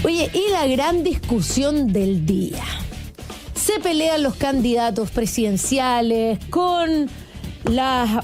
Oye, y la gran discusión del día. Se pelean los candidatos presidenciales con las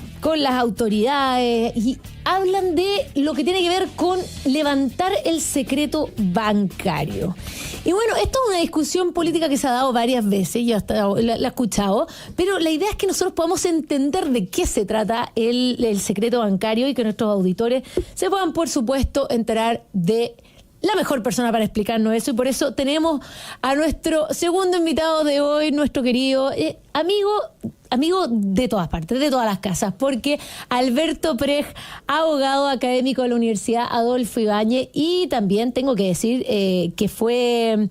autoridades y hablan de lo que tiene que ver con levantar el secreto bancario. Y bueno, esto es una discusión política que se ha dado varias veces, yo hasta la he escuchado, pero la idea es que nosotros podamos entender de qué se trata el secreto bancario y que nuestros auditores se puedan, por supuesto, enterar de la mejor persona para explicarnos eso, y por eso tenemos a nuestro segundo invitado de hoy, nuestro querido amigo de todas partes, de todas las casas, porque Alberto Prej, abogado académico de la Universidad Adolfo Ibáñez, y también tengo que decir que fue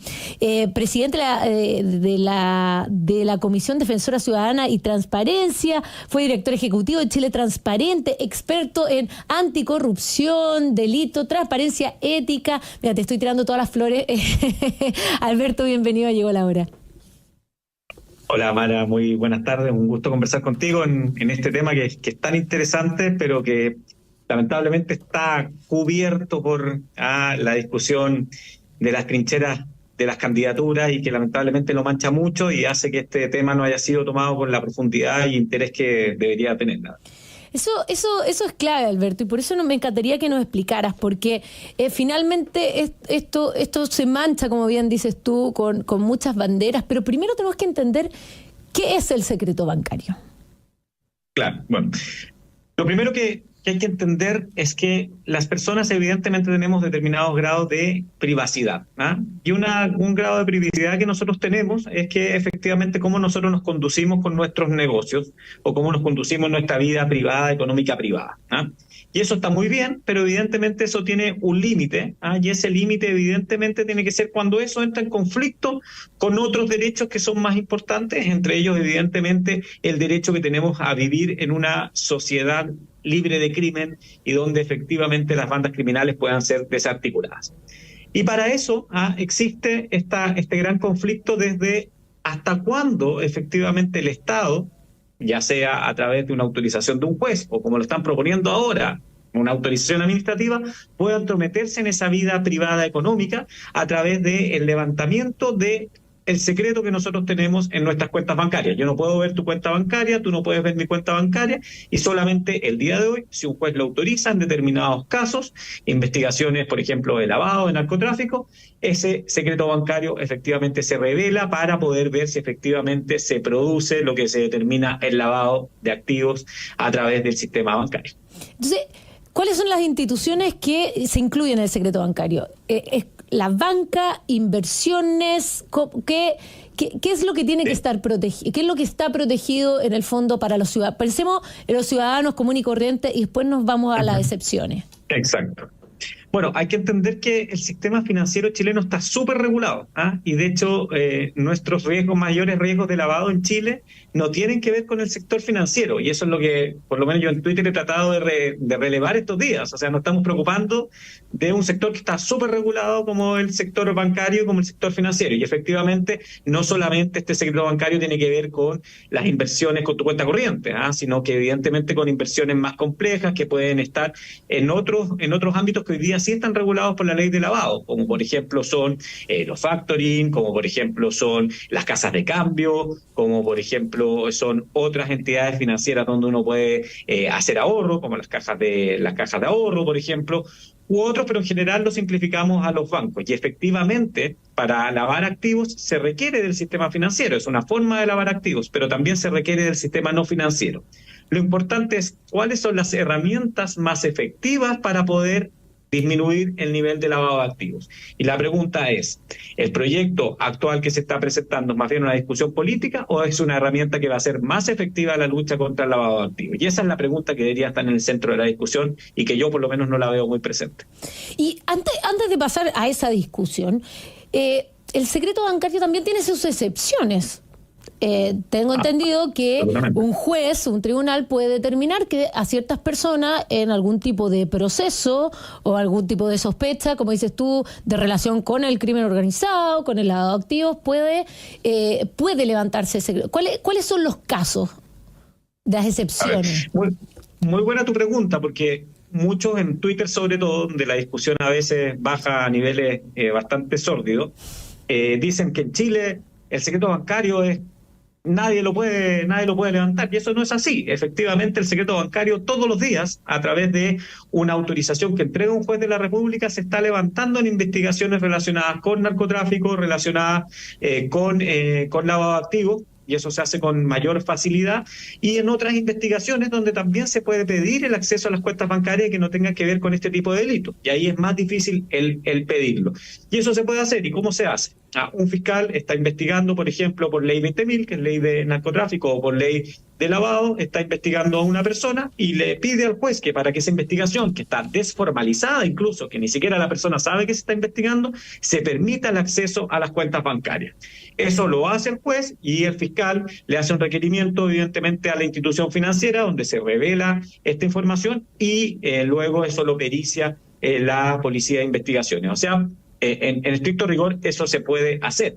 presidente de la Comisión Defensora Ciudadana y Transparencia, fue director ejecutivo de Chile Transparente, experto en anticorrupción, delito, transparencia, ética. Mira, te estoy tirando todas las flores. Alberto, bienvenido a Llegó la Hora. Hola Mara, muy buenas tardes, un gusto conversar contigo en este tema que es tan interesante, pero que lamentablemente está cubierto por la discusión de las trincheras de las candidaturas y que lamentablemente lo mancha mucho y hace que este tema no haya sido tomado con la profundidad y interés que debería tener. Eso es clave, Alberto, y por eso me encantaría que nos explicaras, porque finalmente esto se mancha, como bien dices tú, con muchas banderas, pero primero tenemos que entender qué es el secreto bancario. Claro, bueno, lo primero que hay que entender es que las personas evidentemente tenemos determinados grados de privacidad, y un grado de privacidad que nosotros tenemos es que efectivamente cómo nosotros nos conducimos con nuestros negocios o cómo nos conducimos en nuestra vida privada, económica privada. Y eso está muy bien, pero evidentemente eso tiene un límite, y ese límite evidentemente tiene que ser cuando eso entra en conflicto con otros derechos que son más importantes, entre ellos evidentemente el derecho que tenemos a vivir en una sociedad libre de crimen y donde efectivamente las bandas criminales puedan ser desarticuladas. Y para eso existe este gran conflicto desde hasta cuándo efectivamente el Estado, ya sea a través de una autorización de un juez o como lo están proponiendo ahora, una autorización administrativa, pueda entrometerse en esa vida privada económica a través del levantamiento de el secreto que nosotros tenemos en nuestras cuentas bancarias. Yo no puedo ver tu cuenta bancaria, tú no puedes ver mi cuenta bancaria, y solamente el día de hoy, si un juez lo autoriza en determinados casos, investigaciones, por ejemplo, de lavado, de narcotráfico, ese secreto bancario efectivamente se revela para poder ver si efectivamente se produce lo que se determina el lavado de activos a través del sistema bancario. Entonces, ¿cuáles son las instituciones que se incluyen en el secreto bancario? La banca, inversiones, ¿qué es lo que tiene que estar protegido? ¿Qué es lo que está protegido en el fondo para los ciudadanos? Pensemos en los ciudadanos comunes y corrientes y después nos vamos a las excepciones. Exacto. Bueno, hay que entender que el sistema financiero chileno está súper regulado, y de hecho nuestros mayores riesgos de lavado en Chile no tienen que ver con el sector financiero, y eso es lo que por lo menos yo en Twitter he tratado de relevar estos días. O sea, nos estamos preocupando de un sector que está súper regulado como el sector bancario, como el sector financiero, y efectivamente no solamente este sector bancario tiene que ver con las inversiones con tu cuenta corriente, sino que evidentemente con inversiones más complejas que pueden estar en otros ámbitos que hoy día sí están regulados por la ley de lavado, como por ejemplo son los factoring, como por ejemplo son las casas de cambio, como por ejemplo son otras entidades financieras donde uno puede hacer ahorro, como las cajas de ahorro, por ejemplo, u otros, pero en general lo simplificamos a los bancos. Y efectivamente, para lavar activos se requiere del sistema financiero, es una forma de lavar activos, pero también se requiere del sistema no financiero. Lo importante es cuáles son las herramientas más efectivas para poder disminuir el nivel de lavado de activos. Y la pregunta es, ¿el proyecto actual que se está presentando es más bien una discusión política o es una herramienta que va a ser más efectiva en la lucha contra el lavado de activos? Y esa es la pregunta que debería estar en el centro de la discusión y que yo por lo menos no la veo muy presente. Y antes de pasar a esa discusión, el secreto bancario también tiene sus excepciones. Tengo entendido que un juez, un tribunal puede determinar que a ciertas personas en algún tipo de proceso o algún tipo de sospecha, como dices tú, de relación con el crimen organizado, con el lavado de activos, puede levantarse ese. ¿Cuáles son los casos de las excepciones? Muy buena tu pregunta, porque muchos en Twitter sobre todo, donde la discusión a veces baja a niveles bastante sórdidos, dicen que en Chile el secreto bancario es nadie lo puede levantar, y eso no es así. Efectivamente, el secreto bancario todos los días, a través de una autorización que entrega un juez de la República, se está levantando en investigaciones relacionadas con narcotráfico, relacionadas con lavado de activos, y eso se hace con mayor facilidad, y en otras investigaciones donde también se puede pedir el acceso a las cuentas bancarias que no tengan que ver con este tipo de delitos, y ahí es más difícil el pedirlo. Y eso se puede hacer. ¿Y cómo se hace? Un fiscal está investigando, por ejemplo, por ley 20.000, que es ley de narcotráfico, o por ley de lavado, está investigando a una persona y le pide al juez que para que esa investigación, que está desformalizada incluso, que ni siquiera la persona sabe que se está investigando, se permita el acceso a las cuentas bancarias. Eso lo hace el juez, y el fiscal le hace un requerimiento, evidentemente, a la institución financiera, donde se revela esta información, y luego eso lo pericia la Policía de Investigaciones. O sea, en estricto rigor eso se puede hacer,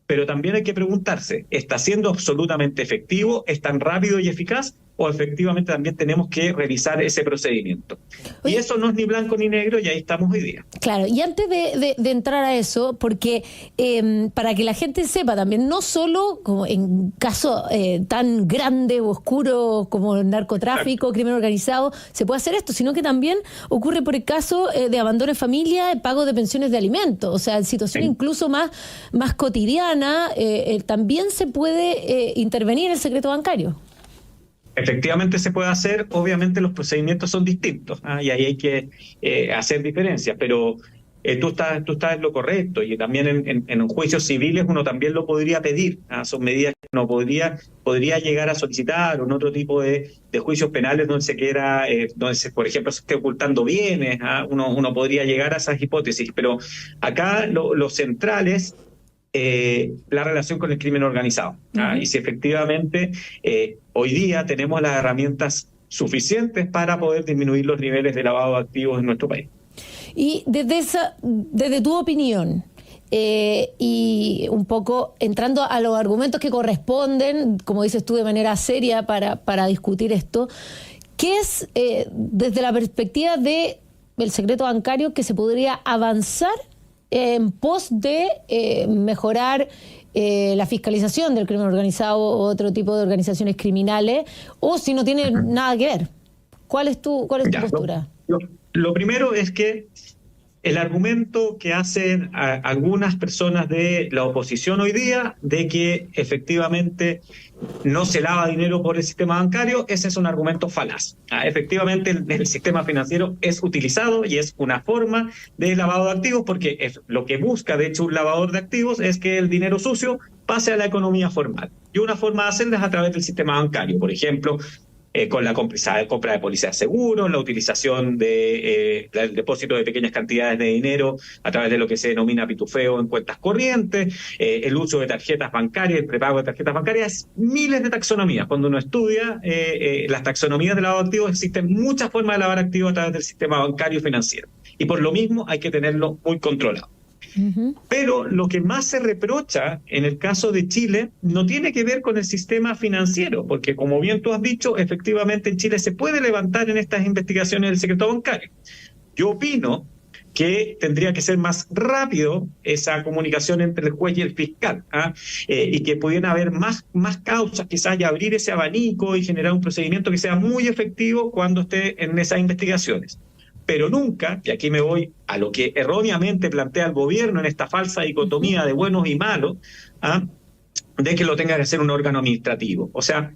pero también hay que preguntarse, ¿está siendo absolutamente efectivo? ¿Es tan rápido y eficaz? ¿O efectivamente también tenemos que revisar ese procedimiento? Y eso no es ni blanco ni negro, y ahí estamos hoy día. Claro, y antes de entrar a eso, porque para que la gente sepa también, no solo como en caso tan grande o oscuro como el narcotráfico, crimen organizado, se puede hacer esto, sino que también ocurre por el caso de abandono de familia, pago de pensiones de alimentos, o sea, en situación incluso más cotidiana, también se puede intervenir el secreto bancario. Efectivamente se puede hacer, obviamente los procedimientos son distintos, y ahí hay que hacer diferencias, pero tú estás en lo correcto, y también en juicios civiles uno también lo podría pedir. Son medidas que uno podría llegar a solicitar, o en otro tipo de juicios penales donde se quiera, por ejemplo, se esté ocultando bienes. Uno podría llegar a esas hipótesis, pero acá lo central es la relación con el crimen organizado. Y si efectivamente hoy día tenemos las herramientas suficientes para poder disminuir los niveles de lavado de activos en nuestro país. Y desde tu opinión, y un poco entrando a los argumentos que corresponden, como dices tú, de manera seria para discutir esto, ¿qué es desde la perspectiva del secreto bancario que se podría avanzar en pos de mejorar la fiscalización del crimen organizado o otro tipo de organizaciones criminales, o si no tiene nada que ver? ¿Cuál es tu postura? Lo primero es que el argumento que hacen algunas personas de la oposición hoy día de que efectivamente no se lava dinero por el sistema bancario, ese es un argumento falaz. Efectivamente el sistema financiero es utilizado y es una forma de lavado de activos, porque lo que busca, de hecho, un lavador de activos es que el dinero sucio pase a la economía formal. Y una forma de hacerlo es a través del sistema bancario, por ejemplo, con la compra de pólizas de seguros, la utilización del depósito de pequeñas cantidades de dinero a través de lo que se denomina pitufeo en cuentas corrientes, el uso de tarjetas bancarias, el prepago de tarjetas bancarias, miles de taxonomías. Cuando uno estudia las taxonomías de lavado de activos, existen muchas formas de lavar activos a través del sistema bancario y financiero. Y por lo mismo hay que tenerlo muy controlado. Pero lo que más se reprocha en el caso de Chile no tiene que ver con el sistema financiero, porque como bien tú has dicho, efectivamente en Chile se puede levantar en estas investigaciones el secreto bancario. Yo opino que tendría que ser más rápido esa comunicación entre el juez y el fiscal, y que pudieran haber más causas, quizás, y abrir ese abanico y generar un procedimiento que sea muy efectivo cuando esté en esas investigaciones. Pero nunca, y aquí me voy a lo que erróneamente plantea el gobierno en esta falsa dicotomía de buenos y malos, de que lo tenga que hacer un órgano administrativo. O sea,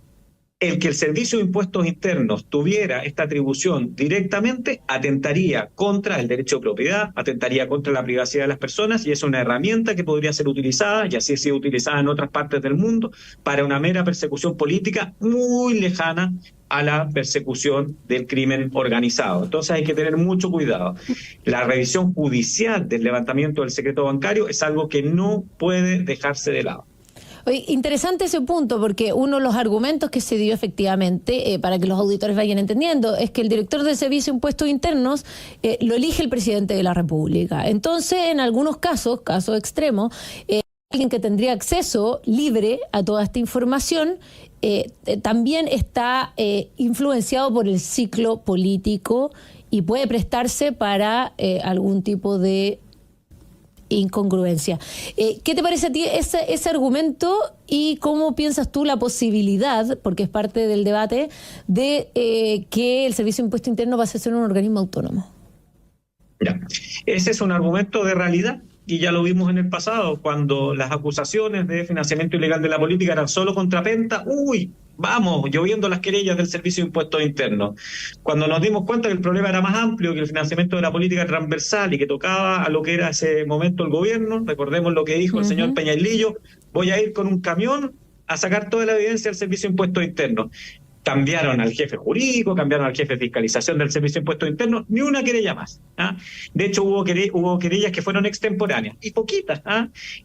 el que el Servicio de Impuestos Internos tuviera esta atribución directamente atentaría contra el derecho de propiedad, atentaría contra la privacidad de las personas, y es una herramienta que podría ser utilizada, y así ha sido utilizada en otras partes del mundo, para una mera persecución política muy lejana a la persecución del crimen organizado. Entonces hay que tener mucho cuidado. La revisión judicial del levantamiento del secreto bancario es algo que no puede dejarse de lado. Oye, interesante ese punto, porque uno de los argumentos que se dio efectivamente, para que los auditores vayan entendiendo, es que el director del Servicio de Impuestos Internos lo elige el presidente de la República. Entonces, en algunos casos extremos, alguien que tendría acceso libre a toda esta información también está influenciado por el ciclo político y puede prestarse para algún tipo de incongruencia. ¿Qué te parece a ti ese argumento y cómo piensas tú la posibilidad, porque es parte del debate, de que el Servicio de Impuesto Interno va a ser un organismo autónomo? Ya. Ese es un argumento de realidad y ya lo vimos en el pasado, cuando las acusaciones de financiamiento ilegal de la política eran solo contra Penta. Vamos, lloviendo las querellas del Servicio de Impuestos Internos. Cuando nos dimos cuenta que el problema era más amplio, que el financiamiento de la política transversal y que tocaba a lo que era ese momento el gobierno, recordemos lo que dijo el señor Peñailillo: voy a ir con un camión a sacar toda la evidencia del Servicio de Impuestos Internos. Cambiaron al jefe jurídico, cambiaron al jefe de fiscalización del Servicio de Impuestos Internos, ni una querella más. De hecho, hubo querellas que fueron extemporáneas, y poquitas.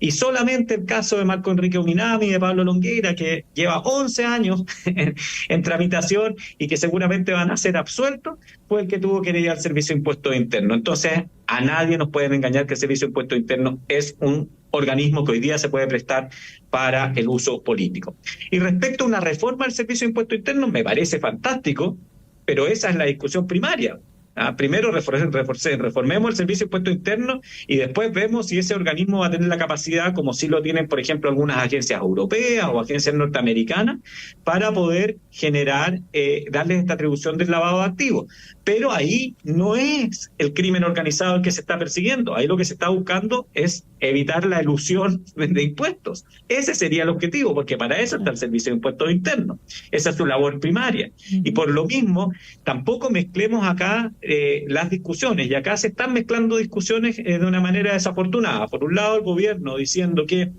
Y solamente el caso de Marco Enrique Uminami y de Pablo Longueira, que lleva 11 años en tramitación y que seguramente van a ser absueltos, fue el que tuvo querella al Servicio de Impuestos Internos. Entonces, a nadie nos pueden engañar que el Servicio de Impuestos Internos es un organismo que hoy día se puede prestar para el uso político. Y respecto a una reforma del Servicio de Impuestos Internos, me parece fantástico, pero esa es la discusión primaria. Primero reformemos el Servicio de Impuestos Internos y después vemos si ese organismo va a tener la capacidad, como sí lo tienen, por ejemplo, algunas agencias europeas o agencias norteamericanas, para poder generar, darles esta atribución del lavado de activos. Pero ahí no es el crimen organizado el que se está persiguiendo. Ahí lo que se está buscando es evitar la elusión de impuestos. Ese sería el objetivo, porque para eso está el Servicio de Impuestos Internos. Esa es su labor primaria. Y por lo mismo, tampoco mezclemos acá las discusiones. Y acá se están mezclando discusiones de una manera desafortunada. Por un lado, el gobierno diciendo que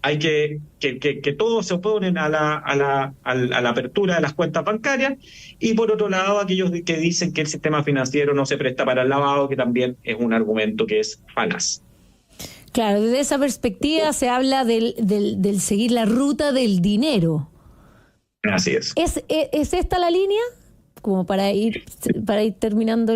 hay que todos se oponen a la apertura de las cuentas bancarias, y por otro lado aquellos que dicen que el sistema financiero no se presta para el lavado, que también es un argumento que es falaz. Claro, desde esa perspectiva se habla del seguir la ruta del dinero. Así es. ¿Es esta la línea? Como para ir terminando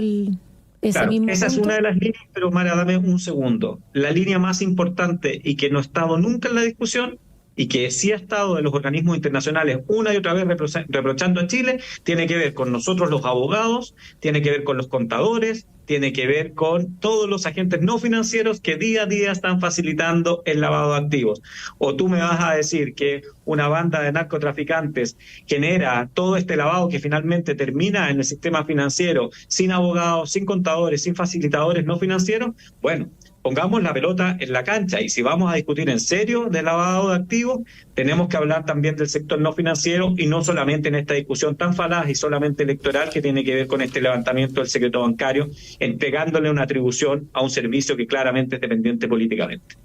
ese mismo esa punto. es una de las líneas, pero Mara, dame un segundo. La línea más importante y que no ha estado nunca en la discusión, y que sí ha estado de los organismos internacionales una y otra vez reprochando a Chile, tiene que ver con nosotros los abogados, tiene que ver con los contadores, tiene que ver con todos los agentes no financieros que día a día están facilitando el lavado de activos. O tú me vas a decir que una banda de narcotraficantes genera todo este lavado que finalmente termina en el sistema financiero sin abogados, sin contadores, sin facilitadores no financieros. Bueno, pongamos la pelota en la cancha, y si vamos a discutir en serio del lavado de activos, tenemos que hablar también del sector no financiero, y no solamente en esta discusión tan falaz y solamente electoral que tiene que ver con este levantamiento del secreto bancario, entregándole una atribución a un servicio que claramente es dependiente políticamente.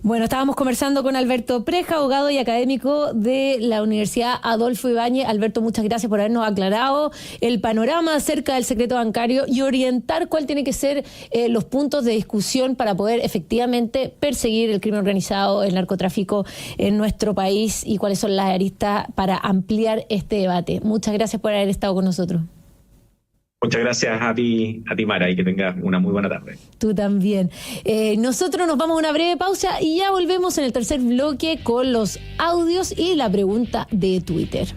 Bueno, estábamos conversando con Alberto Preja, abogado y académico de la Universidad Adolfo Ibáñez. Alberto, muchas gracias por habernos aclarado el panorama acerca del secreto bancario y orientar cuál tiene que ser los puntos de discusión para poder efectivamente perseguir el crimen organizado, el narcotráfico en nuestro país, y cuáles son las aristas para ampliar este debate. Muchas gracias por haber estado con nosotros. Muchas gracias a ti, Mara, y que tengas una muy buena tarde. Tú también. Nosotros nos vamos a una breve pausa y ya volvemos en el tercer bloque con los audios y la pregunta de Twitter.